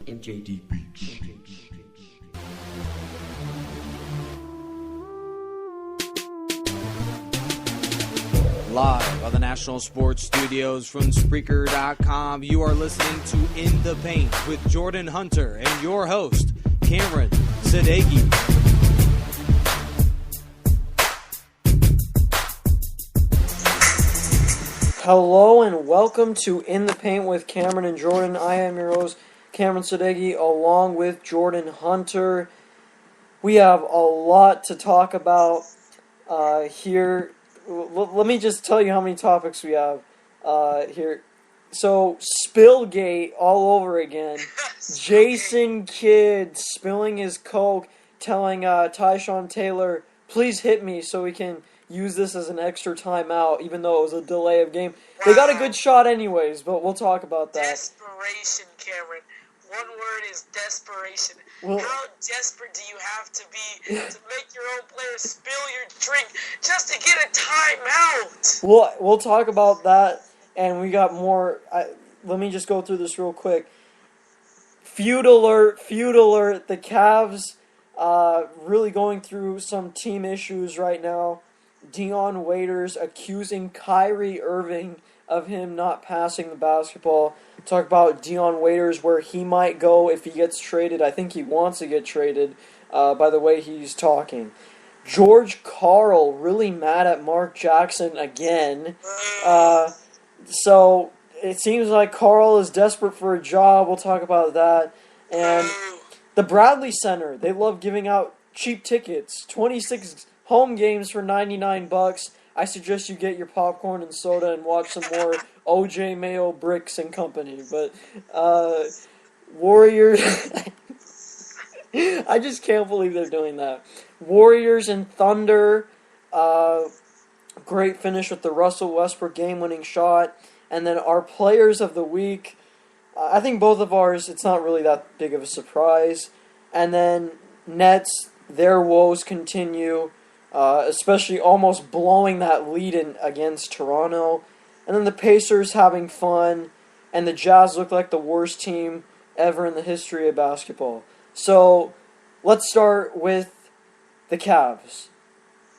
MJD Beats. Live on the National Sports Studios from Spreaker.com, you are listening to In the Paint with Jordan Hunter and your host, Cameron Sadeghi. Hello and welcome to In the Paint with Cameron and Jordan. I am your host, Cameron Sadeghi, along with Jordan Hunter. We have a lot to talk about here. Let me just tell you how many topics we have here. So, Spillgate all over again. Jason Kidd spilling his Coke, telling Tyshawn Taylor, please hit me so we can use this as an extra timeout, even though it was a delay of game. Wow. They got a good shot anyways, but we'll talk about that. Desperation, Cameron. One word is desperation. Well, how desperate do you have to be to make your own player spill your drink just to get a timeout? We'll talk about that, and we got more. Let me just go through this real quick. Feud alert. The Cavs really going through some team issues right now. Dion Waiters accusing Kyrie Irving of him not passing the basketball. Talk about Dion Waiters, where he might go if he gets traded. I think he wants to get traded by the way he's talking. George Karl really mad at Mark Jackson again. So it seems like Karl is desperate for a job. We'll talk about that. And the Bradley Center, they love giving out cheap tickets. 26 home games for $99. I suggest you get your popcorn and soda and watch some more OJ Mayo Bricks and Company. But Warriors, I just can't believe they're doing that. Warriors and Thunder, great finish with the Russell Westbrook game-winning shot. And then our players of the week, I think both of ours, it's not really that big of a surprise. And then Nets, their woes continue. Especially almost blowing that lead in against Toronto. And then the Pacers having fun. And the Jazz look like the worst team ever in the history of basketball. So, let's start with the Cavs.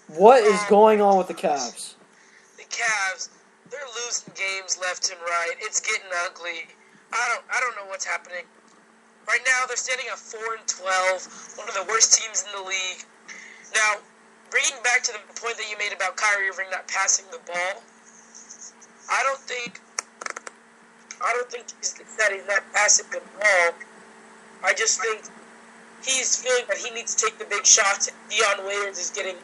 What is going on with the Cavs? The Cavs, they're losing games left and right. It's getting ugly. I don't know what's happening. Right now, they're standing at 4-12, one of the worst teams in the league. Now, bringing back to the point that you made about Kyrie Irving not passing the ball, I don't think that he's not passing the ball. I just think he's feeling that he needs to take the big shots. Dion Waiters is getting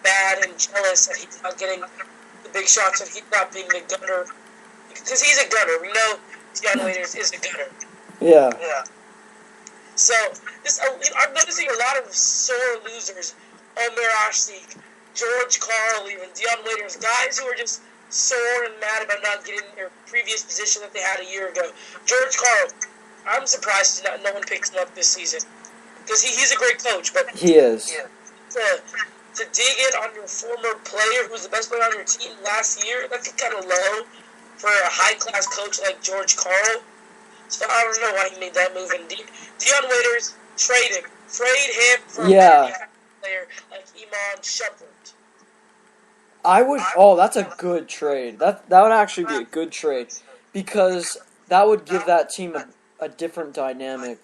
mad and jealous that he's not getting the big shots and he's not being the gunner. Because he's a gunner. We know Dion Waiters is a gunner. Yeah. So, I'm noticing a lot of sore losers. Omer Ashik, George Karl, even Dion Waiters, guys who are just sore and mad about not getting their previous position that they had a year ago. George Karl, I'm surprised no one picks him up this season because he's a great coach. But he is. To dig in on your former player who was the best player on your team last year, that's kind of low for a high-class coach like George Karl. So I don't know why he made that move. And Dion Waiters, trade him. Trade him for a player like Iman Shumpert. That's a good trade. That would actually be a good trade because that would give that team a different dynamic.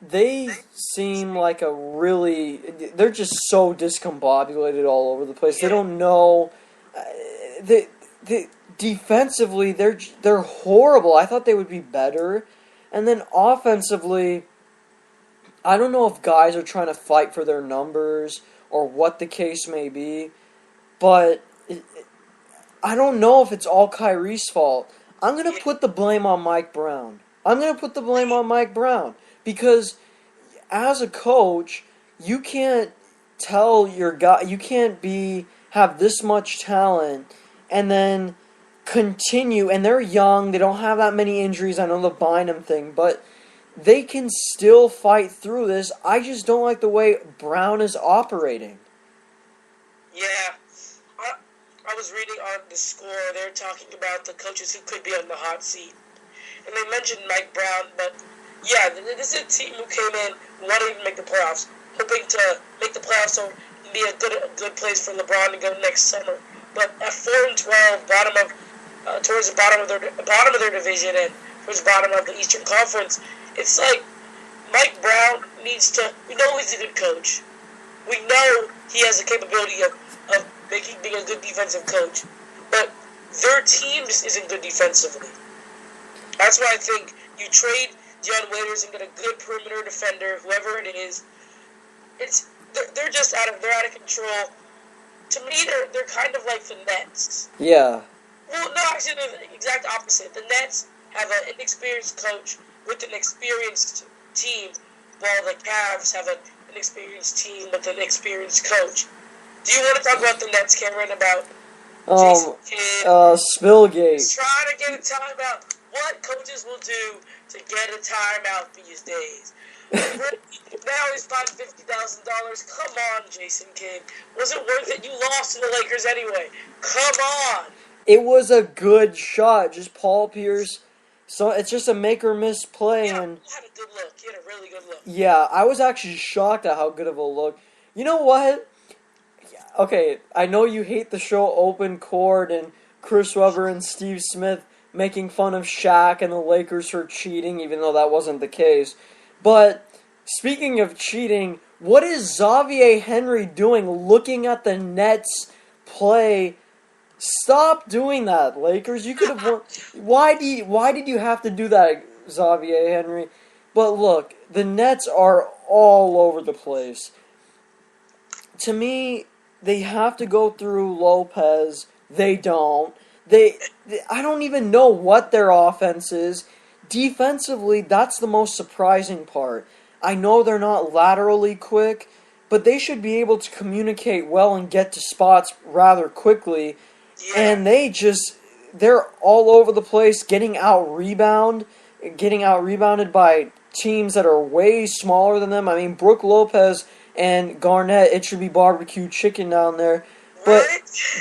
They seem like they're just so discombobulated all over the place. They don't know. Defensively, they're horrible. I thought they would be better, and then offensively, I don't know if guys are trying to fight for their numbers or what the case may be, but I don't know if it's all Kyrie's fault. I'm going to put the blame on Mike Brown. Because as a coach, you can't tell your guy, you can't have this much talent and then continue, and they're young, they don't have that many injuries. I know the Bynum thing, but they can still fight through this. I just don't like the way Brown is operating. Yeah. I was reading on the score, they're talking about the coaches who could be on the hot seat. and they mentioned Mike Brown, but yeah, this is a team who came in wanting to make the playoffs, hoping to make the playoffs so be a good place for LeBron to go next summer. But at 4-12, towards the bottom of their division and towards the bottom of the Eastern Conference, it's like Mike Brown needs to. We know he's a good coach. We know he has the capability of being a good defensive coach, but their team just isn't good defensively. That's why I think you trade Dion Waiters and get a good perimeter defender, whoever it is. They're just out of control. To me, they're kind of like the Nets. Yeah. Well, no, actually, they're the exact opposite. The Nets have an inexperienced coach with an experienced team, while the Cavs have an inexperienced team with an experienced coach. Do you want to talk about the Nets, Cameron? About Jason Kidd? Spillgate. He's trying to get a timeout. What coaches will do to get a timeout these days? Now he's fined $50,000. Come on, Jason Kidd. Was it worth it? You lost to the Lakers anyway. Come on. It was a good shot. Just Paul Pierce. So it's just a make or miss play. Yeah, And he had a good look. He had a really good look. yeah, I was actually shocked at how good of a look. You know what? Okay, I know you hate the show Open Court and Chris Webber and Steve Smith making fun of Shaq and the Lakers for cheating, even though that wasn't the case. But speaking of cheating, what is Xavier Henry doing looking at the Nets play? Stop doing that, Lakers. You could have won. Why did you have to do that, Xavier Henry? But look, the Nets are all over the place. To me, they have to go through Lopez. They don't. I don't even know what their offense is. Defensively, that's the most surprising part. I know they're not laterally quick, but they should be able to communicate well and get to spots rather quickly. Yeah. And they're all over the place, getting out rebounded by teams that are way smaller than them. I mean, Brook Lopez and Garnett, it should be barbecue chicken down there. But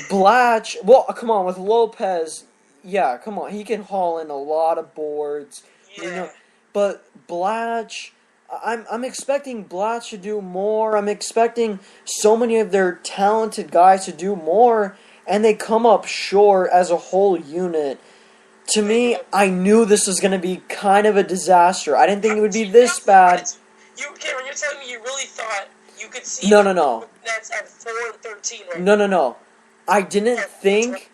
Blatch, well, come on, with Lopez, yeah, come on, he can haul in a lot of boards. Yeah. You know, but Blatch, I'm expecting Blatch to do more. I'm expecting so many of their talented guys to do more, and they come up short as a whole unit. To me, I knew this was going to be kind of a disaster. I didn't think it would be this bad. Cameron, you're telling me you really thought you could see No. the Nets at 4-13 right No. I didn't think,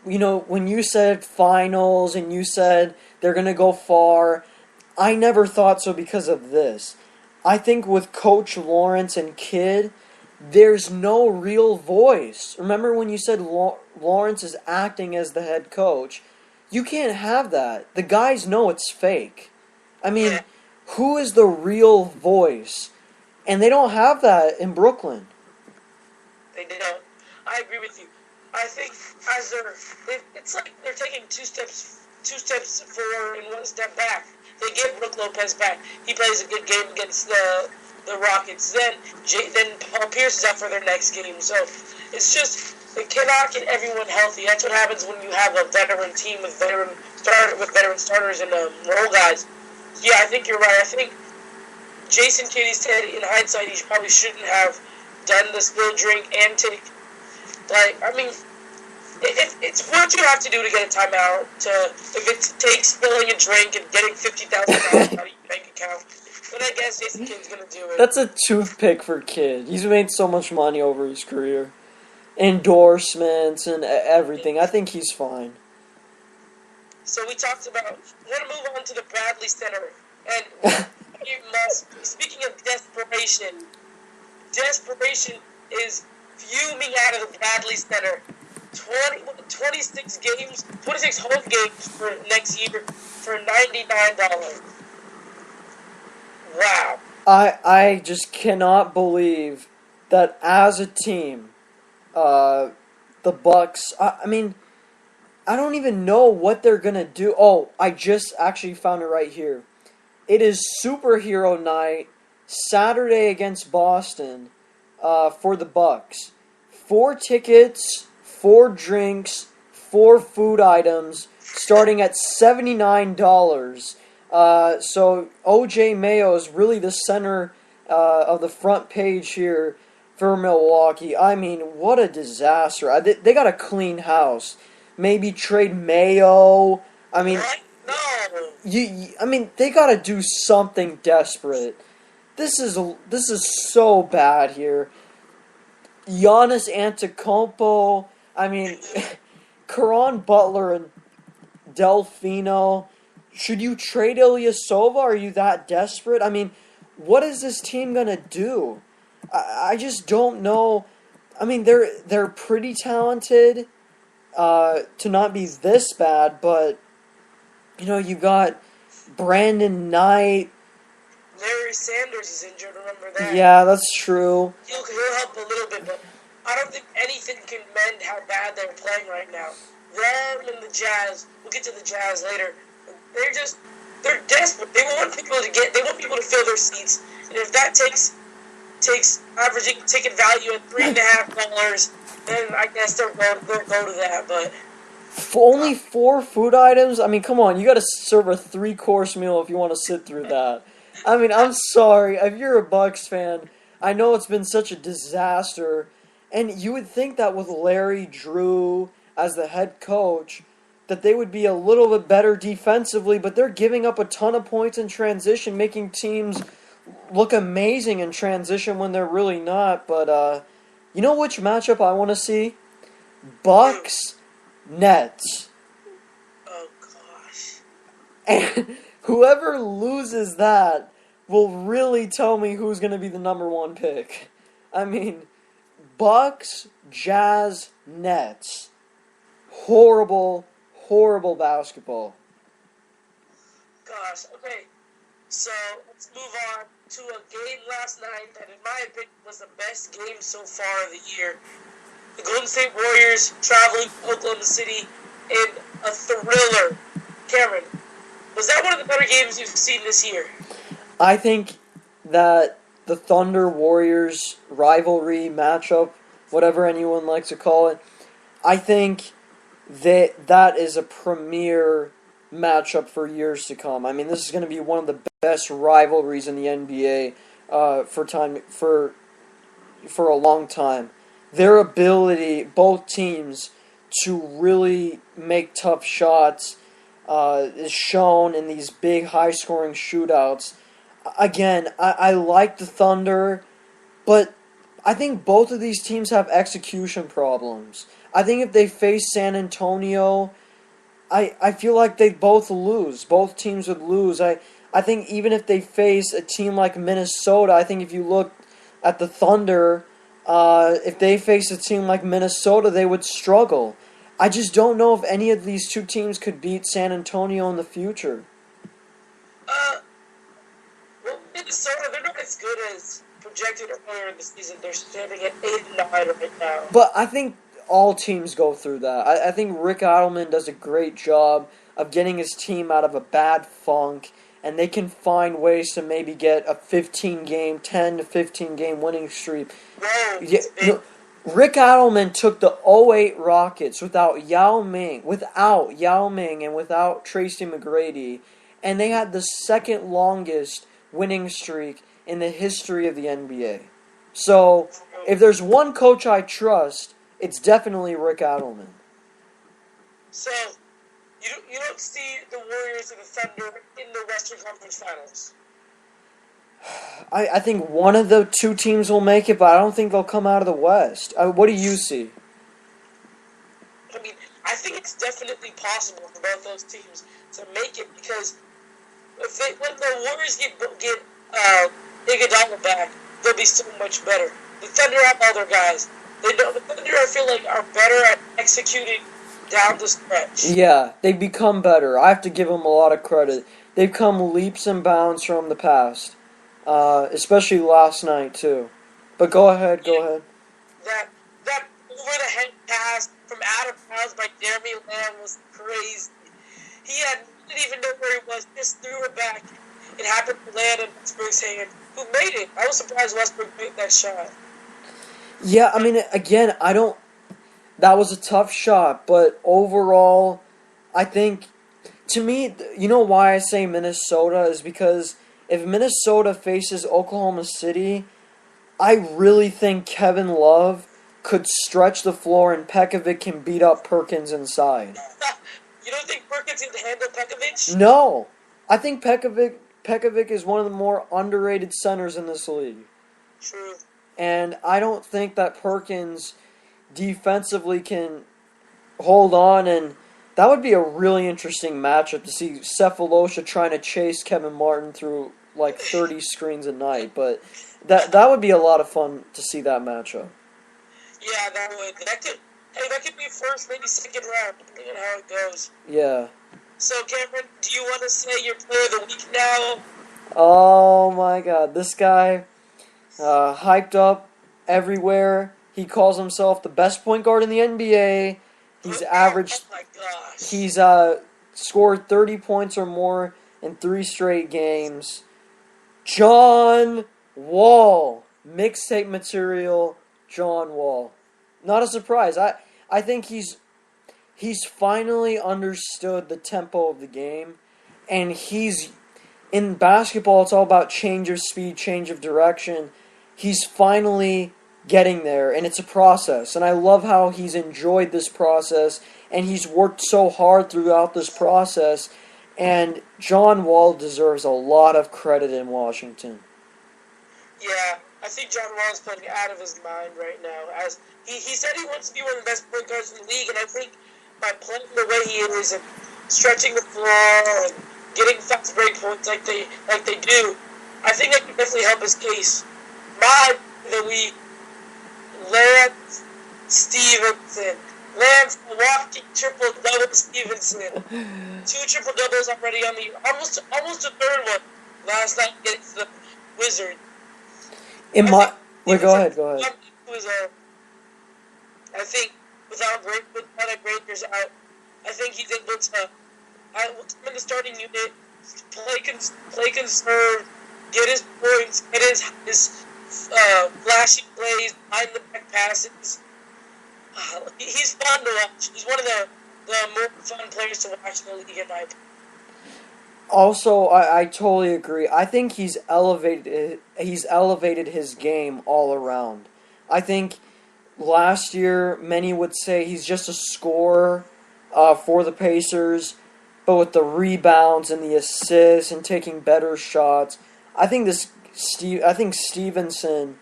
when you said finals and you said they're going to go far, I never thought so because of this. I think with Coach Lawrence and Kidd, there's no real voice. Remember when you said Lawrence is acting as the head coach? You can't have that. The guys know it's fake. I mean, who is the real voice? And they don't have that in Brooklyn. They don't. I agree with you. I think it's like they're taking two steps forward and one step back. They get Brook Lopez back. He plays a good game against the Rockets. Then Paul Pierce is out for their next game. So it's just they cannot get everyone healthy. That's what happens when you have a veteran team with veteran starters and role guys. Yeah, I think you're right. I think Jason Kidd said in hindsight he probably shouldn't have done the spill drink and take. Like, I mean, it's what you have to do to get a timeout. If it takes spilling a drink and getting $50,000 out of your bank account, then I guess Jason Kidd's gonna do it. That's a toothpick for Kidd. He's made so much money over his career, endorsements and everything. I think he's fine. So we talked about. We're gonna move on to the Bradley Center, and speaking of desperation is fuming out of the Bradley Center. 26 home games for next year for $99. Wow. I just cannot believe that as a team, the Bucks. I mean, I don't even know what they're gonna do. Oh, I just actually found it right here. It is Superhero Night, Saturday against Boston, for the Bucks. 4 tickets, 4 drinks, 4 food items starting at $79. So OJ Mayo is really the center of the front page here for Milwaukee. I mean, what a disaster. They got a clean house. Maybe trade Mayo. I mean, What? No. I mean, they got to do something desperate. This is so bad here. Giannis Antetokounmpo. I mean, Caron Butler and Delfino. Should you trade Ilyasova? Are you that desperate? I mean, what is this team gonna do? I just don't know. I mean, they're pretty talented to not be this bad, but you got Brandon Knight. Larry Sanders is injured, remember that? Yeah, that's true. He'll help a little bit, but I don't think anything can mend how bad they're playing right now. Them and the Jazz, we'll get to the Jazz later, they're desperate. They want people to fill their seats. And if that takes averaging ticket value at $3.50, then I guess they'll go to that, but... Only 4 food items? I mean, come on, you gotta serve a 3-course meal if you want to sit through that. I mean, I'm sorry, if you're a Bucks fan, I know it's been such a disaster, and you would think that with Larry Drew as the head coach, that they would be a little bit better defensively, but they're giving up a ton of points in transition, making teams look amazing in transition when they're really not. But, you know which matchup I want to see? Bucks, Nets. Oh, gosh. And whoever loses that will really tell me who's going to be the number 1 pick. I mean, Bucks, Jazz, Nets. Horrible basketball. Gosh, okay. So, let's move on to a game last night that, in my opinion, was the best game so far of the year. The Golden State Warriors traveling to Oklahoma City in a thriller. Cameron, was that one of the better games you've seen this year? I think that the Thunder-Warriors rivalry matchup, whatever anyone likes to call it, I think that is a premier matchup for years to come. I mean, this is going to be one of the best rivalries in the NBA for a long time. Their ability, both teams, to really make tough shots is shown in these big, high-scoring shootouts. Again, I like the Thunder, but I think both of these teams have execution problems. I think if they face San Antonio, I feel like they'd both lose. Both teams would lose. I think even if they face a team like Minnesota, I think if you look at the Thunder, if they face a team like Minnesota, they would struggle. I just don't know if any of these 2 teams could beat San Antonio in the future. Well, Minnesota, they're not as good as projected earlier in the season. They're standing at 8-9 right now. But I think all teams go through that. I think Rick Adelman does a great job of getting his team out of a bad funk, and they can find ways to maybe get a 10 to 15 game winning streak. Whoa, Rick Adelman took the '08 Rockets without Yao Ming, and without Tracy McGrady, and they had the second longest winning streak in the history of the NBA. So, if there's one coach I trust, it's definitely Rick Adelman. So, you don't see the Warriors and the Thunder in the Western Conference Finals? I think one of the 2 teams will make it, but I don't think they'll come out of the West. What do you see? I mean, I think it's definitely possible for both those teams to make it, because when the Warriors get Iguodala back, they'll be so much better. The Thunder have all their guys. The Thunder, I feel like, are better at executing down the stretch. Yeah, they've become better. I have to give them a lot of credit. They've come leaps and bounds from the past, especially last night too. But go ahead. That over-the-head pass from out of bounds by Jeremy Lamb was crazy. He didn't even know where he was, just threw it back. It happened to land in Westbrook's hand, who made it. I was surprised Westbrook made that shot. Yeah, I mean, again, That was a tough shot, but overall, I think, to me, you know why I say Minnesota is because if Minnesota faces Oklahoma City, I really think Kevin Love could stretch the floor and Pekovic can beat up Perkins inside. You don't think Perkins can handle Pekovic? No, I think Pekovic is one of the more underrated centers in this league, True. and I don't think that Perkins defensively can hold on, and that would be a really interesting matchup to see Cephalosha trying to chase Kevin Martin through like 30 screens a night, but that would be a lot of fun to see that matchup. Yeah, that would. That could be first, maybe second round, depending on how it goes. Yeah. So, Cameron, do you want to say your player of the week now? Oh my god, this guy, hyped up everywhere. He calls himself the best point guard in the NBA. He's averaged. Oh my gosh. He's scored 30 points or more in 3 straight games. John Wall, mixtape material. John Wall, not a surprise. I think he's finally understood the tempo of the game, and he's in basketball. It's all about change of speed, change of direction. He's finally getting there, and it's a process. And I love how he's enjoyed this process, and he's worked so hard throughout this process. And John Wall deserves a lot of credit in Washington. Yeah, I think John Wall is playing out of his mind right now. As he said he wants to be one of the best point guards in the league, and I think by playing the way he is and stretching the floor and getting fast break points like they do, I think that could definitely help his case. My the week, Lance Stevenson. Lance walking triple-double Stevenson. 2 triple-doubles already on the almost a third one last night against the Wizards. Go ahead. I think without Rangers out, I think he's able to come in the starting unit, play conserve, get his points, get his flashy plays, behind the back passes. He's fun to watch. He's one of the more fun players to watch in the league, in my opinion. Also, I totally agree. I think he's elevated his game all around. I think last year many would say he's just a scorer for the Pacers, but with the rebounds and the assists and taking better shots, I think Stevenson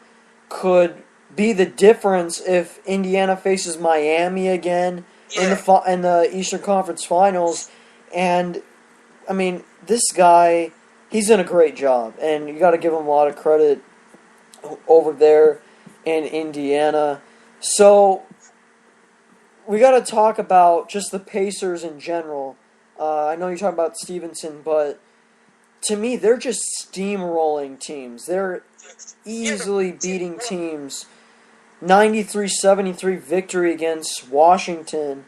could be the difference if Indiana faces Miami again in the Eastern Conference Finals. And I mean, this guy, he's done a great job, and you got to give him a lot of credit over there in Indiana. So we got to talk about just the Pacers in general. I know you're talking about Stevenson, but to me, they're just steamrolling teams. They're easily beating teams. 93-73 victory against Washington.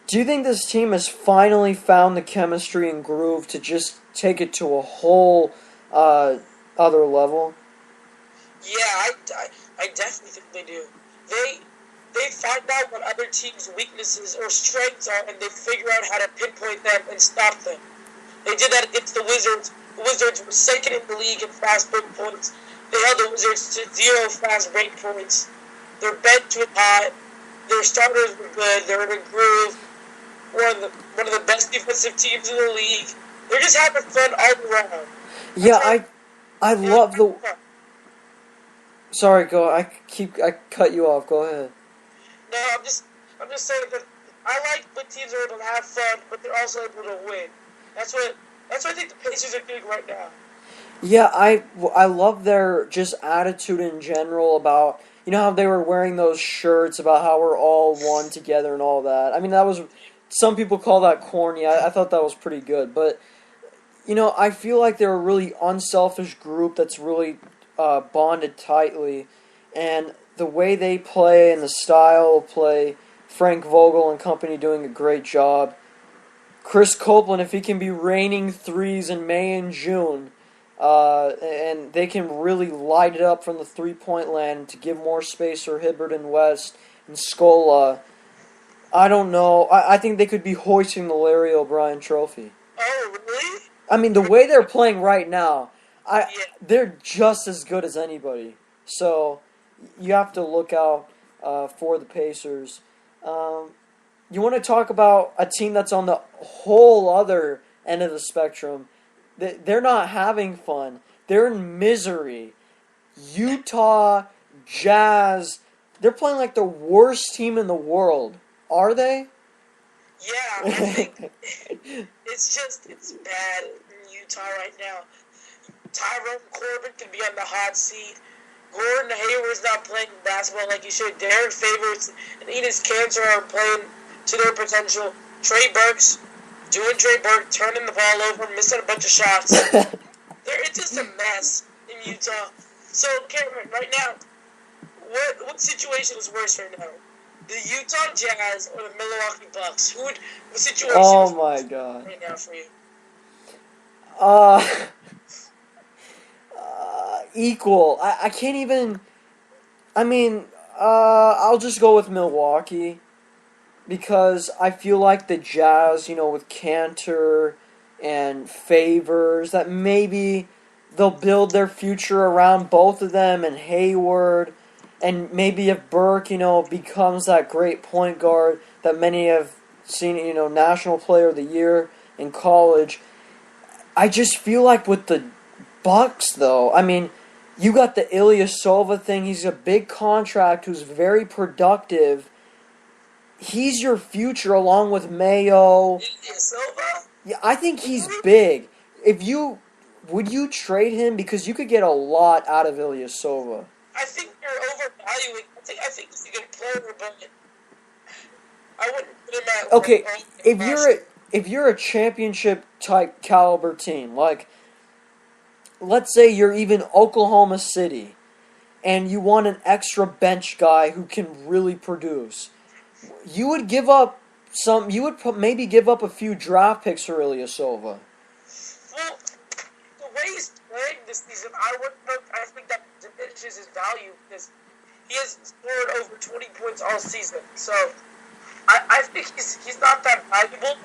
Do you think this team has finally found the chemistry and groove to just take it to a whole other level? Yeah, I definitely think they do. They find out what other teams' weaknesses or strengths are, and they figure out how to pinpoint them and stop them. They did that against the Wizards. The Wizards were second in the league in fast break points. They held the Wizards to 0 fast break points. Their bench was hot. Their starters were good. They're in a groove. One of the best defensive teams in the league. They're just having fun all around. Yeah, I love the. Sorry, go. I cut you off. Go ahead. No, I'm just saying that I like when teams are able to have fun, but they're also able to win. That's what I think the Pacers are doing right now. Yeah, I love their just attitude in general about, you know, how they were wearing those shirts about how we're all one together and all that. I mean, that was, some people call that corny. I thought that was pretty good. But, you know, I feel like they're a really unselfish group that's really bonded tightly. And the way they play and the style of play, Frank Vogel and company doing a great job. Chris Copeland, if he can be raining threes in May and June, and they can really light it up from the three-point land to give more space for Hibbert and West and Scola, I don't know. I think they could be hoisting the Larry O'Brien Trophy. Oh, really? I mean, the way they're playing right now, Yeah. they're just as good as anybody. So you have to look out for the Pacers. You want to talk about a team that's on the whole other end of the spectrum. They're not having fun. They're in misery. Utah Jazz, they're playing like the worst team in the world. Are they? Yeah, I think it's bad in Utah right now. Tyrone Corbin can be on the hot seat. Gordon Hayward's not playing basketball like he should. Derek Favors and Enos Cantor are playing to their potential. Trey Burke's doing Trey Burke, turning the ball over, missing a bunch of shots. It's just a mess in Utah. So, Cameron, right now, what situation is worse right now? The Utah Jazz or the Milwaukee Bucks? What situation is my God. right now for you? Equal. I can't even. I mean, I'll just go with Milwaukee because I feel like the Jazz, with Cantor and Favors, that maybe they'll build their future around both of them and Hayward. And maybe if Burke, becomes that great point guard that many have seen, National Player of the Year in college. I just feel like with the Bucks, though, I mean, you got the Ilyasova thing. He's a big contract who's very productive. He's your future along with Mayo. Ilyasova? Yeah, I think he's big. Would you trade him? Because you could get a lot out of Ilyasova. I think you're overvaluing. I think he's a good player, but I wouldn't put him at. Okay, if you're a championship type caliber team, like let's say you're even Oklahoma City, and you want an extra bench guy who can really produce, you would give up some. You would maybe give up a few draft picks for Ilyasova. Well, the way he's playing this season, I think that diminishes his value because he has scored over 20 points all season. So I think he's not that valuable,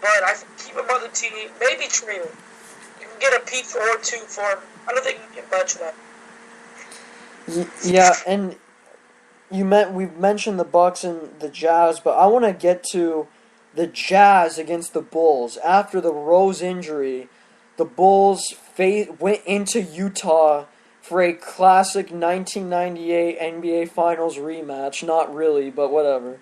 but I think keep him on the team. Maybe trade him. You can get a piece or two for him. I don't think you can get much of that. Yeah, and we've mentioned the Bucks and the Jazz, but I want to get to the Jazz against the Bulls. After the Rose injury, the Bulls went into Utah for a classic 1998 NBA Finals rematch. Not really, but whatever.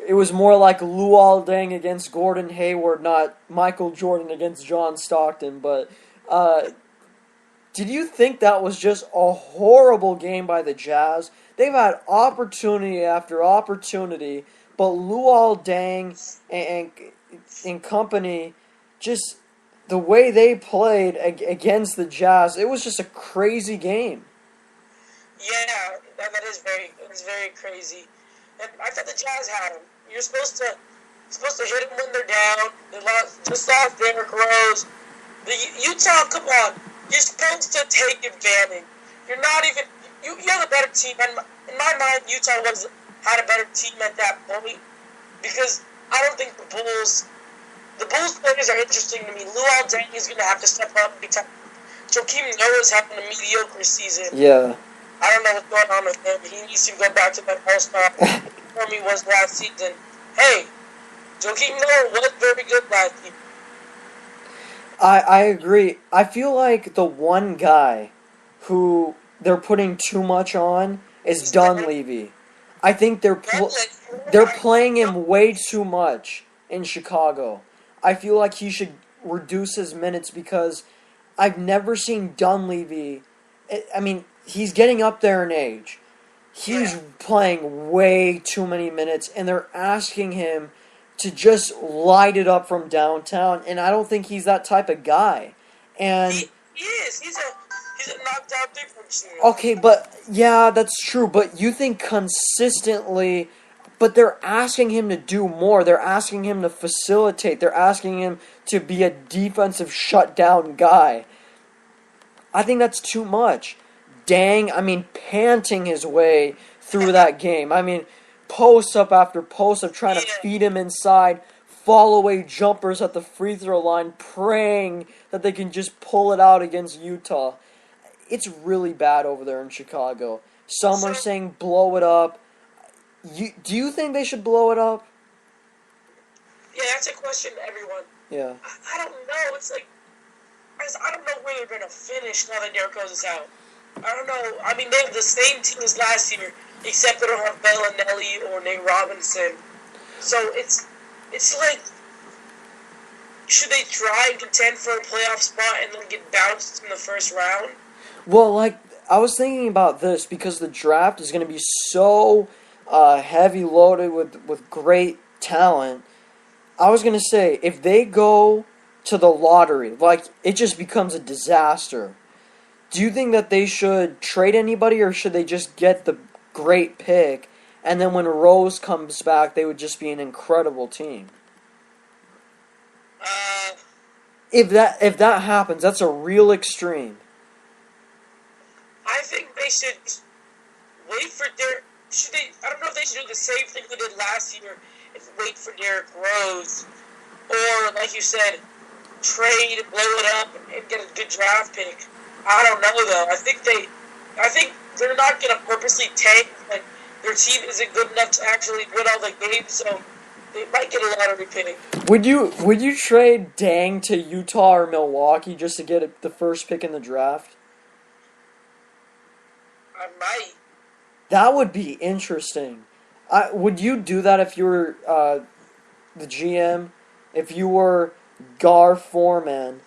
It was more like Luol Deng against Gordon Hayward, not Michael Jordan against John Stockton. But did you think that was just a horrible game by the Jazz? They've had opportunity after opportunity, but Luol Deng and company, just the way they played against the Jazz, it was just a crazy game. Yeah, that is very crazy. And I thought the Jazz had him. You're supposed to hit them when they're down. They just lost Derrick Rose. The Utah, come on, you're supposed to take advantage. You're not even. You have a better team. And in my mind, Utah had a better team at that point because I don't think the Bulls players are interesting to me. Luol Deng is going to have to step up big time. Joakim Noah's having a mediocre season. Yeah. I don't know what's going on with him. He needs to go back to that All-Star form he was last season. Hey, Joakim Noah was very good last season. I agree. I feel like the one guy who they're putting too much on is Dunleavy. I think they're playing him way too much in Chicago. I feel like he should reduce his minutes because I've never seen Dunleavy. I mean, he's getting up there in age. He's playing way too many minutes, and they're asking him to just light it up from downtown, and I don't think he's that type of guy. And he is. He's a knockdown three-point shooter. Okay, but yeah, that's true. But you think consistently, but they're asking him to do more. They're asking him to facilitate. They're asking him to be a defensive shutdown guy. I think that's too much. Panting his way through that game. I mean, post up after post up trying to Yeah. feed him inside, fall away jumpers at the free throw line, praying that they can just pull it out against Utah. It's really bad over there in Chicago. Some are So, saying blow it up. Do you think they should blow it up? yeah, that's a question to everyone. Yeah. I don't know. It's like, I don't know where they're going to finish now that Derrick Rose is out. I don't know. I mean, they have the same team as last year, except they don't have Bellinelli or Nate Robinson. So it's like, should they try and contend for a playoff spot and then get bounced in the first round? Well, like, I was thinking about this because the draft is going to be so heavy loaded with great talent. I was going to say, if they go to the lottery, like, it just becomes a disaster. Do you think that they should trade anybody, or should they just get the great pick, and then when Rose comes back, they would just be an incredible team? If that happens, that's a real extreme. I think they should wait for Derrick. Should they? I don't know if they should do the same thing they did last year and wait for Derrick Rose, or like you said, trade, blow it up, and get a good draft pick. I don't know though. I think they're not gonna purposely tank. Like their team isn't good enough to actually win all the games, so they might get a lottery pick. Would you trade Dang to Utah or Milwaukee just to get the first pick in the draft? I might. That would be interesting. Would you do that if you were the GM? If you were Gar Foreman,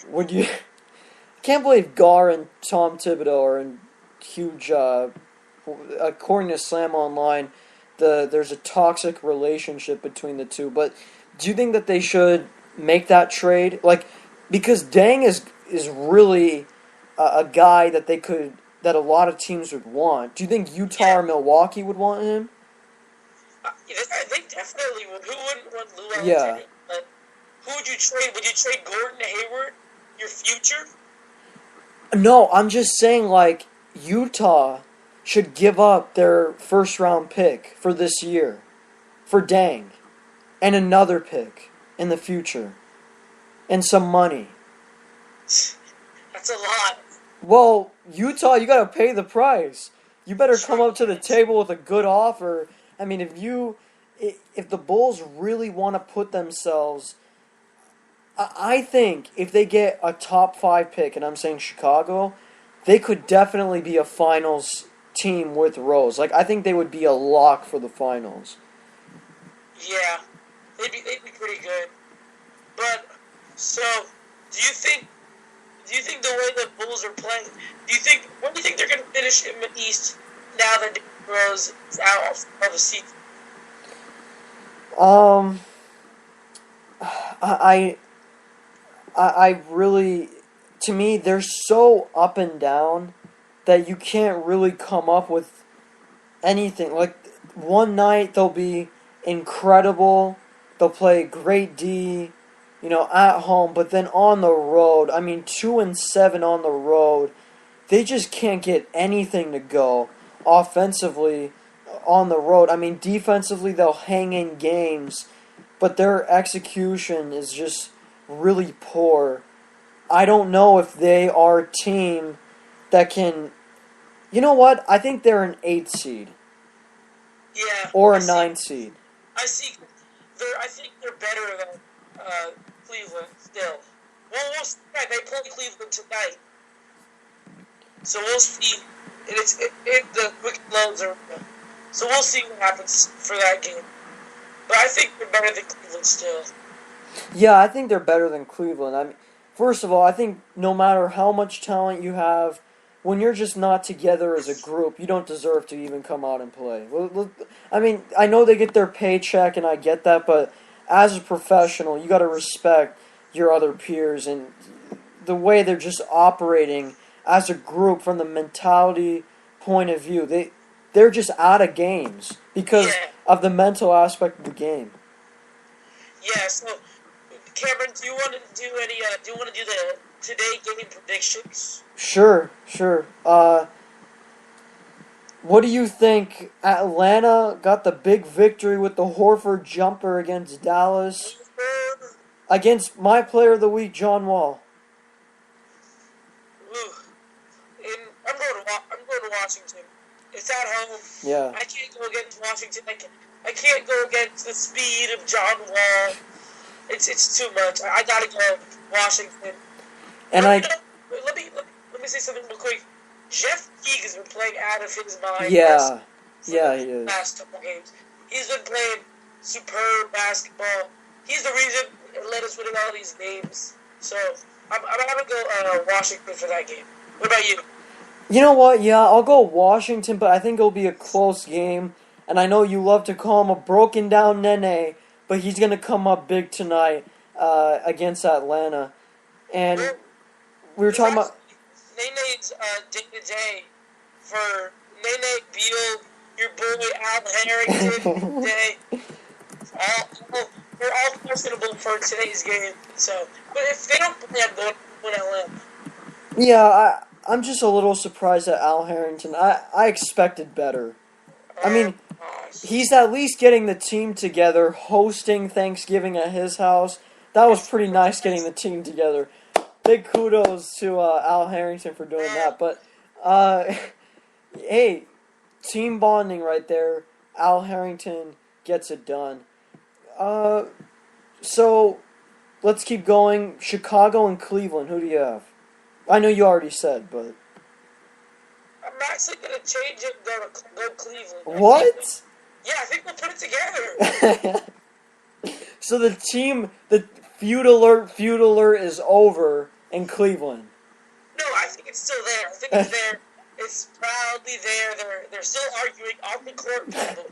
would you? I can't believe Gar and Tom Thibodeau are in huge. According to Slam Online, there's a toxic relationship between the two. But do you think that they should make that trade? Like, because Dang is really a guy that a lot of teams would want. Do you think Utah or Milwaukee would want him? I think definitely would. Who wouldn't want Lou Alcindor? Yeah. But who would you trade? Would you trade Gordon Hayward, your future? No, I'm just saying, like, Utah should give up their first-round pick for this year for Dang and another pick in the future and some money. That's a lot. Well, Utah, you gotta pay the price. You better come up to the table with a good offer. I mean, if the Bulls really want to put themselves, I think if they get a top 5 pick, and I'm saying Chicago, they could definitely be a finals team with Rose. Like, I think they would be a lock for the finals. Yeah, they'd be pretty good. But so, do you think the way the Bulls are playing? When do you think they're going to finish in the East now that Derrick Rose is out of the season? I really, to me, they're so up and down that you can't really come up with anything. Like, one night they'll be incredible, they'll play great D, at home, but then on the road, 2-7 on the road, they just can't get anything to go offensively on the road. Defensively, they'll hang in games, but their execution is just really poor. I don't know if they are a team that can... You know what? I think they're an 8 seed. Yeah. Or a 9 seed. I think they're better than Cleveland still. Well, they play Cleveland tonight. So we'll see. The quick loads are... So we'll see what happens for that game. But I think they're better than Cleveland still. Yeah, I think they're better than Cleveland. First of all, I think no matter how much talent you have, when you're just not together as a group, you don't deserve to even come out and play. I know they get their paycheck, and I get that, but as a professional, you got to respect your other peers and the way they're just operating as a group from the mentality point of view. They're just out of games because of the mental aspect of the game. Yeah. So, Cameron, do you want to do any? Do you want to do the today game predictions? Sure. What do you think? Atlanta got the big victory with the Horford jumper against Dallas. Against my player of the week, John Wall. Ooh. And I'm going to Washington. It's at home. Yeah. I can't go against Washington. I can't go against the speed of John Wall. It's too much. I gotta go Washington. And let me say something real quick. Jeff Teague has been playing out of his mind. Yeah. For Yeah, the he is. last couple games. He's been playing superb basketball. He's the reason it let us win all these games. So I'm gonna go Washington for that game. What about you? You know what? Yeah, I'll go Washington, but I think it'll be a close game. And I know you love to call him a broken down Nene, but he's going to come up big tonight against Atlanta. And we were talking about... Nene's day-to-day for Nene Beal, your boy Al Harrington day. They're all questionable for today's game. So, but if they don't play, I'm going to win Atlanta. Yeah, I'm just a little surprised at Al Harrington. I expected better. I mean, he's at least getting the team together, hosting Thanksgiving at his house. That was pretty nice getting the team together. Big kudos to Al Harrington for doing that. But, hey, team bonding right there. Al Harrington gets it done. So, let's keep going. Chicago and Cleveland, who do you have? I know you already said, but... I'm actually going to change it and go Cleveland. What? I think we'll put it together. So the feud alert is over in Cleveland. No, I think it's still there. I think it's there. It's proudly there. They're still arguing on the court, probably.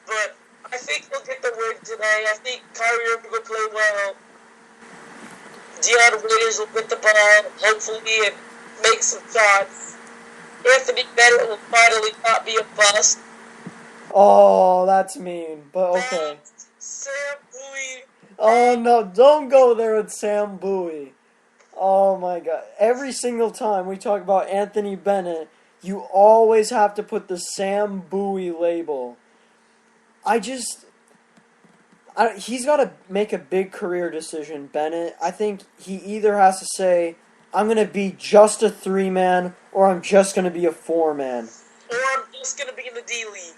But I think we'll get the win today. I think Kyrie Irving will play well. Deion Waiters will get the ball, hopefully, and make some shots. Anthony Bennett will finally not be a bust. Oh, that's mean, but okay. Sam Bowie. Oh no, don't go there with Sam Bowie. Oh my god. Every single time we talk about Anthony Bennett, you always have to put the Sam Bowie label. He's got to make a big career decision, Bennett. I think he either has to say, I'm going to be just a 3-man, or I'm just going to be a 4-man. Or I'm just going to be in the D-League.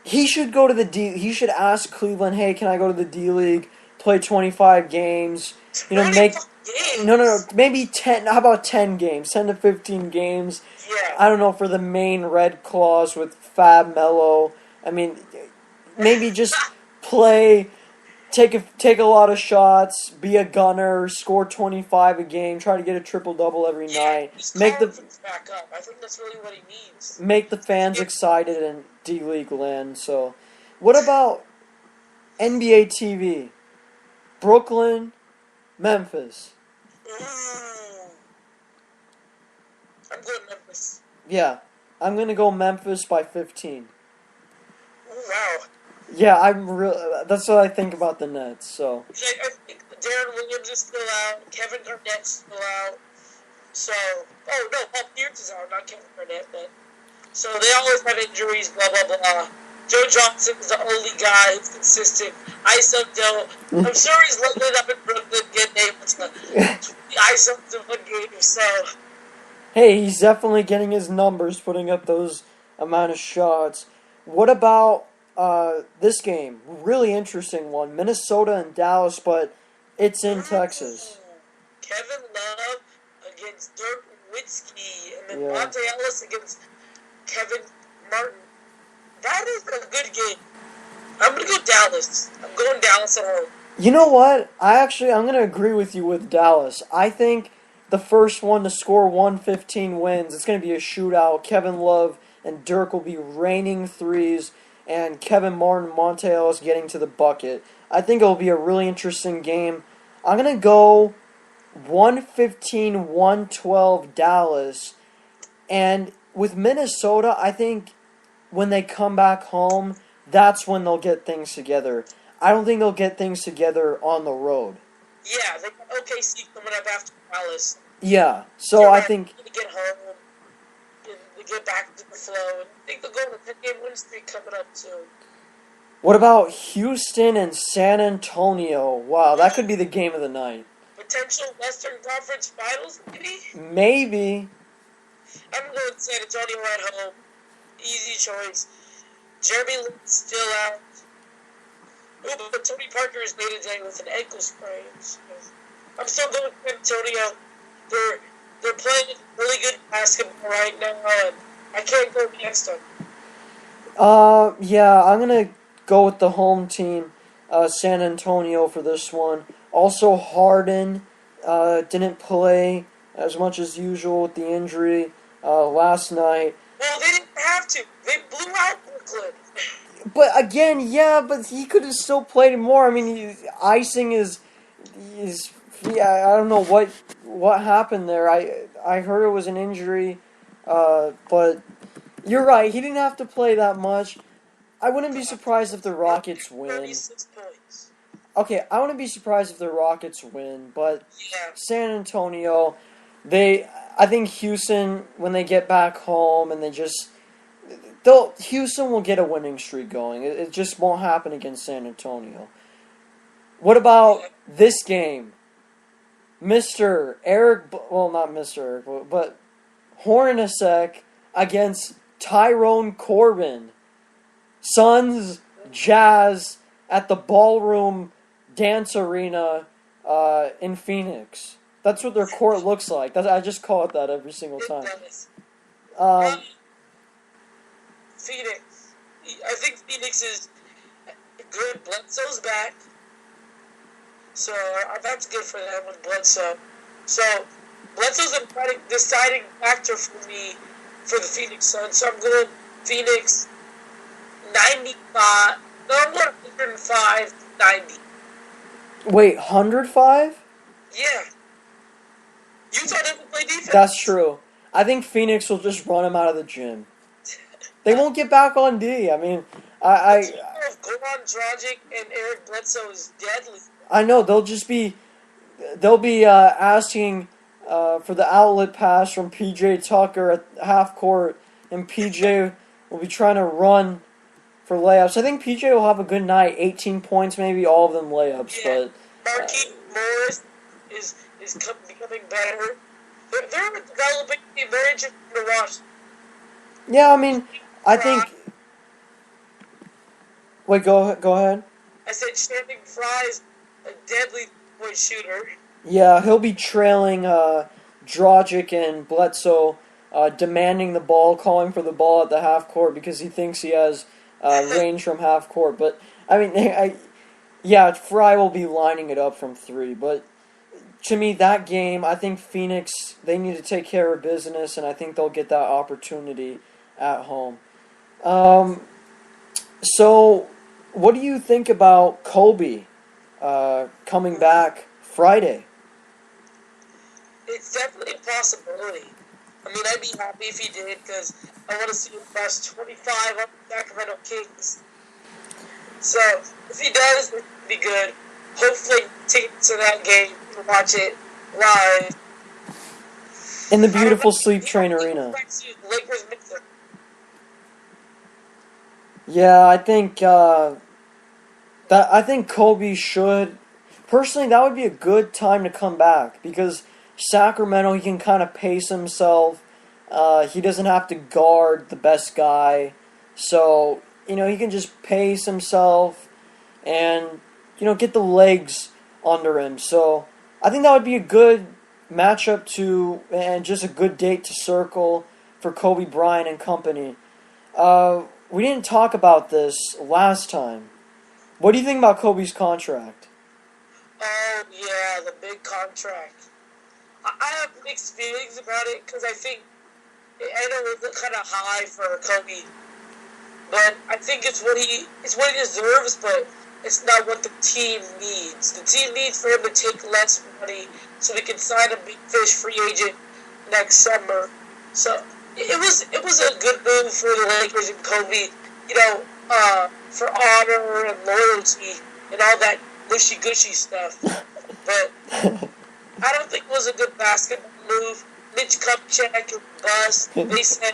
He should go to the D. He should ask Cleveland, hey, can I go to the D-League, play 25 games? You know, make... Games? No, maybe 10, how about 10 games? 10 to 15 games? Yeah. I don't know, for the main Red Claws with Fab Melo. I mean, maybe just play... Take a lot of shots, be a gunner, score 25 a game, try to get a triple-double every night. Make the back up. I think that's really what he needs. Make the fans excited in D-League land. So, what about NBA TV? Brooklyn, Memphis. I'm going Memphis. Yeah, I'm going to go Memphis by 15. Wow. Yeah, that's what I think about the Nets, so. I think Darren Williams is still out. Kevin Garnett's still out. So, Paul Pierce is out, not Kevin Garnett, but. So they always have injuries, blah, blah, blah. Joe Johnson is the only guy who's consistent. ISO, I'm sure he's loaded up in Brooklyn, getting able to ISO in one game, so. Hey, he's definitely getting his numbers, putting up those amount of shots. What about this game? Really interesting one. Minnesota and Dallas, but it's in Texas. Kevin Love against Dirk Nowitzki, and then Monte Ellis against Kevin Martin. That is a good game. I'm going to go Dallas. I'm going Dallas at home. You know what? I'm going to agree with you with Dallas. I think the first one to score 115 wins. It's going to be a shootout. Kevin Love and Dirk will be raining threes, and Kevin Martin, Monte Ellis getting to the bucket. I think it'll be a really interesting game. I'm going to go 115-112 Dallas. And with Minnesota, I think when they come back home, that's when they'll get things together. I don't think they'll get things together on the road. Yeah, they got OKC coming up after Dallas. Yeah, so I think... They get home, and to get back to the flow. And I think they'll go on a 10-game win streak coming up soon. What about Houston and San Antonio? Wow, that could be the game of the night. Potential Western Conference Finals, maybe? Maybe. I'm going with San Antonio at home. Easy choice. Jeremy Lin's still out. Ooh, but Tony Parker is day today with an ankle sprain. So I'm still going with San Antonio. They're playing really good basketball right now, and I can't go against them. Yeah, I'm gonna go with the home team, San Antonio, for this one. Also, Harden didn't play as much as usual with the injury last night. Well, they didn't have to. They blew out Brooklyn. But again, yeah, but he could have still played more. I mean, icing is yeah. I don't know what happened there. I heard it was an injury, but you're right. He didn't have to play that much. I wouldn't be surprised if the Rockets win. 36 points. Okay, I wouldn't be surprised if the Rockets win, but Yeah. San Antonio, I think Houston, when they get back home and Houston will get a winning streak going. It just won't happen against San Antonio. What about this game? Mr. Eric, well, not Mr. Eric, but Hornacek against Tyrone Corbin. Suns, Jazz at the Ballroom Dance Arena in Phoenix. That's what their court looks like. I just call it that every single time. Phoenix. I think Phoenix is good. Bledsoe's back. So that's good for them with Bledsoe. So Bledsoe's a deciding factor for me for the Phoenix Suns. So I'm going Phoenix 95. No, I'm going 105, 90. Wait, 105? Yeah. Utah doesn't play defense. That's true. I think Phoenix will just run him out of the gym. They won't get back on D. I mean, Goran Dragic and Eric Bledsoe is deadly. I know they'll be asking for the outlet pass from PJ Tucker at half court, and PJ will be trying to run for layups. I think PJ will have a good night, 18 points, maybe all of them layups. Yeah. But Marquise Morris is becoming better. They're developing a very interesting to watch. Yeah, I mean, I think. Wait, go ahead. I said Channing Frye's a deadly point shooter. Yeah, he'll be trailing Dragic and Bledsoe, demanding the ball, calling for the ball at the half court because he thinks he has range from half court. But I mean, Frye will be lining it up from three. But to me, that game, I think Phoenix, they need to take care of business, and I think they'll get that opportunity at home. So, what do you think about Kobe coming back Friday? It's definitely a possibility. I mean, I'd be happy if he did because I want to see him bust 25 on the Sacramento Kings. So, if he does, it would be good. Hopefully, tickets to that game to watch it live. In the beautiful Sleep Train Arena. Lakers mixer. Yeah, I think I think Kobe should. Personally, that would be a good time to come back because Sacramento, he can kind of pace himself. He doesn't have to guard the best guy, so he can just pace himself and get the legs under him. So I think that would be a good matchup and just a good date to circle for Kobe Bryant and company. We didn't talk about this last time. What do you think about Kobe's contract? Oh, yeah, the big contract. I have mixed feelings about it because I know it's kind of high for Kobe, but I think it's what he deserves, but it's not what the team needs. The team needs for him to take less money so they can sign a big fish free agent next summer. So it was a good move for the Lakers and Kobe, for honor and loyalty and all that gushy stuff. But I don't think it was a good basketball move. Mitch Kupchak and bust. They said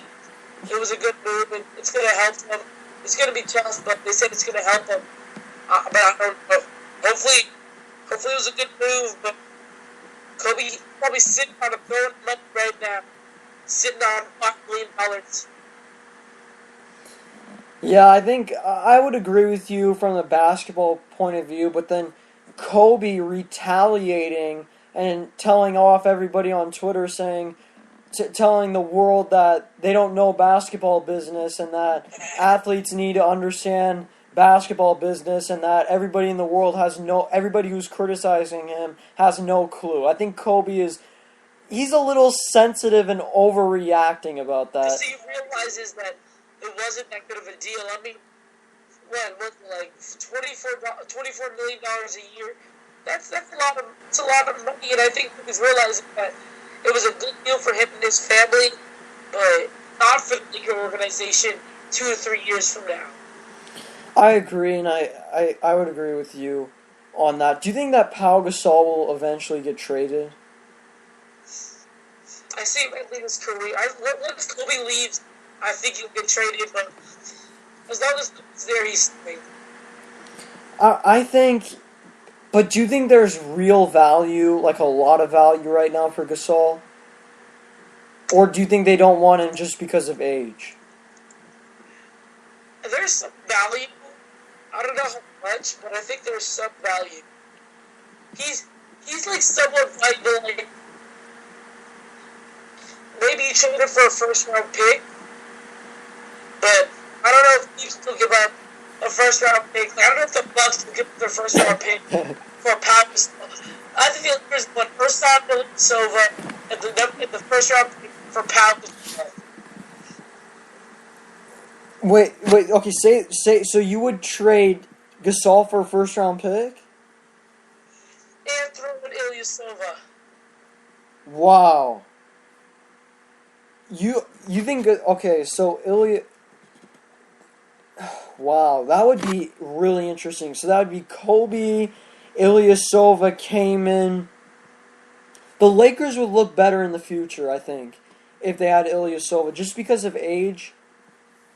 It was a good move, and it's going to help him. It's going to be tough, but they said it's going to help him. But I don't know. Hopefully it was a good move, but Kobe probably sitting on a billion money right now. Sitting on $5 million. Yeah, I think I would agree with you from the basketball point of view, but then Kobe retaliating and telling off everybody on Twitter saying, telling the world that they don't know basketball business and that athletes need to understand basketball business and that everybody in the world everybody who's criticizing him has no clue. I think he's a little sensitive and overreacting about that. So he realizes that it wasn't that good of a deal. I mean, what like $24 million a year? That's a lot of money, and I think he's realizing that it was a good deal for him and his family, but not for the Laker organization 2 or 3 years from now. I agree, and I would agree with you on that. Do you think that Pau Gasol will eventually get traded? I see him ending his career. Once Kobe leaves, I think he'll get traded, but as long as he's there, he's staying. I think, but do you think there's real value, like a lot of value right now for Gasol? Or do you think they don't want him just because of age? There's some value. I don't know how much, but I think there's some value. He's like someone like maybe you trade him for a first round pick, but I don't know if Chiefs will give up a first round pick. Like, I don't know if the Bucks will give up their first round pick for Pau Gasol. I think the Lakers won first round for Silva and the first round pick for Pau Gasol. Wait, okay, say, so you would trade Gasol for a first round pick? And throw in Ilya Silva. Wow. You think, okay, so Ilya, wow, that would be really interesting. So that would be Kobe, Ilya Silva came in. The Lakers would look better in the future, I think, if they had Ilya Silva, just because of age.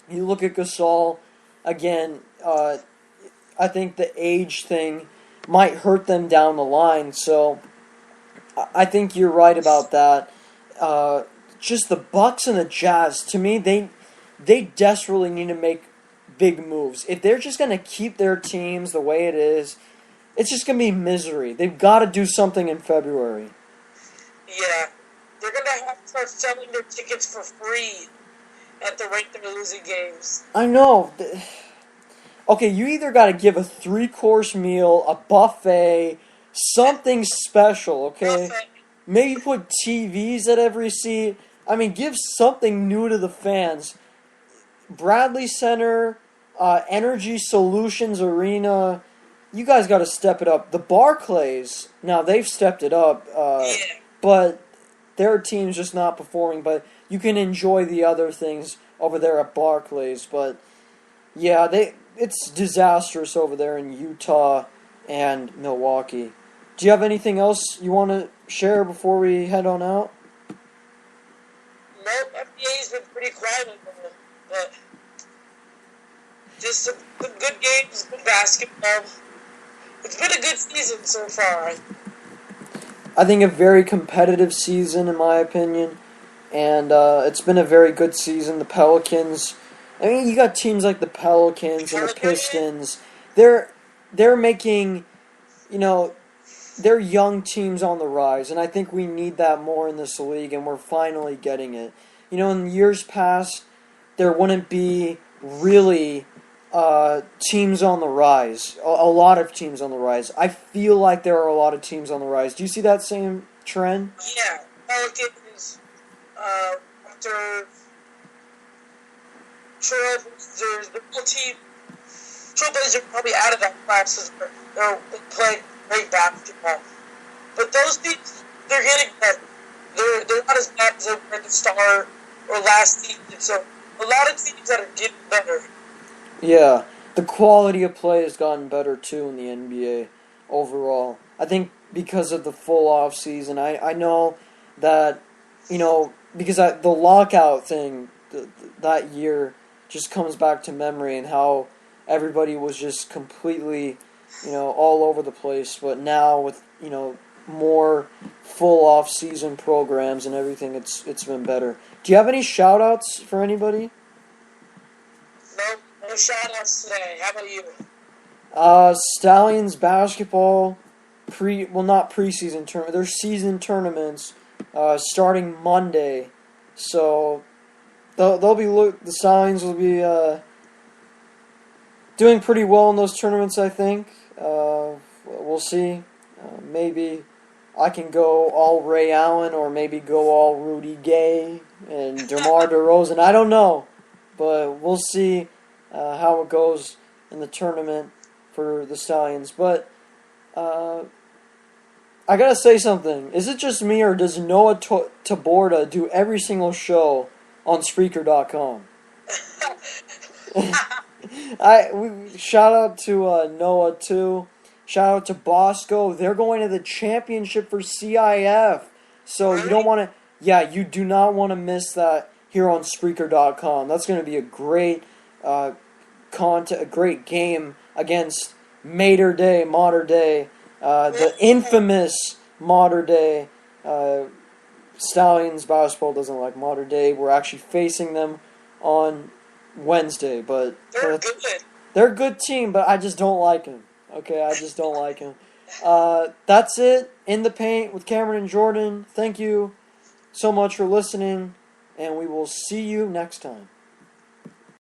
You look at Gasol, again, I think the age thing might hurt them down the line, so I think you're right about that. Just the Bucks and the Jazz, to me, they desperately need to make big moves. If they're just going to keep their teams the way it is, it's just going to be misery. They've got to do something in February. Yeah. They're going to have to start selling their tickets for free at the rate they're losing games. I know. Okay, you either got to give a 3-course meal, a buffet, something special, okay? Buffet. Maybe put TVs at every seat. I mean, give something new to the fans. Bradley Center, Energy Solutions Arena, you guys got to step it up. The Barclays, now they've stepped it up, but their team's just not performing. But you can enjoy the other things over there at Barclays. But yeah, it's disastrous over there in Utah and Milwaukee. Do you have anything else you want to share before we head on out? Nope, NBA's been pretty quiet on them, but just some good games, good basketball. It's been a good season so far. I think a very competitive season, in my opinion, and it's been a very good season. The Pelicans, I mean, you got teams like the Pelicans and the Pistons. They're making, they're young teams on the rise, and I think we need that more in this league, and we're finally getting it. In years past, there wouldn't be really teams on the rise, a lot of teams on the rise. I feel like there are a lot of teams on the rise. Do you see that same trend? Yeah, Pelicans, after Trailblazers, the whole team, Trailblazers are probably out of that class because they're playing great basketball. But those teams, they're getting better. They're not as bad as they were at the start or last season. So a lot of teams that are getting better. Yeah, the quality of play has gotten better too in the NBA overall. I think because of the full off season. I know that, because the lockout thing that year just comes back to memory, and how everybody was just completely, all over the place. But now with, more full off-season programs and everything, it's been better. Do you have any shout-outs for anybody? No shout-outs today. How about you? Stallions basketball, not preseason tournament, their season tournaments, starting Monday. So the Stallions will be doing pretty well in those tournaments, I think. We'll see. Maybe I can go all Ray Allen, or maybe go all Rudy Gay and DeMar DeRozan. I don't know, but we'll see how it goes in the tournament for the Stallions. But I gotta say something. Is it just me, or does Noah Taborda do every single show on Spreaker.com? Shout out to Noah too. Shout out to Bosco. They're going to the championship for CIF. So you don't want to. Yeah, you do not want to miss that here on Spreaker.com. That's going to be a great a great game against Mater Day, the infamous Mater Day. Stallions basketball doesn't like Mater Day. We're actually facing them on Wednesday, but they're a good team, but I just don't like them. Okay, I just don't like him. That's it. In the Paint with Cameron and Jordan. Thank you so much for listening, and we will see you next time.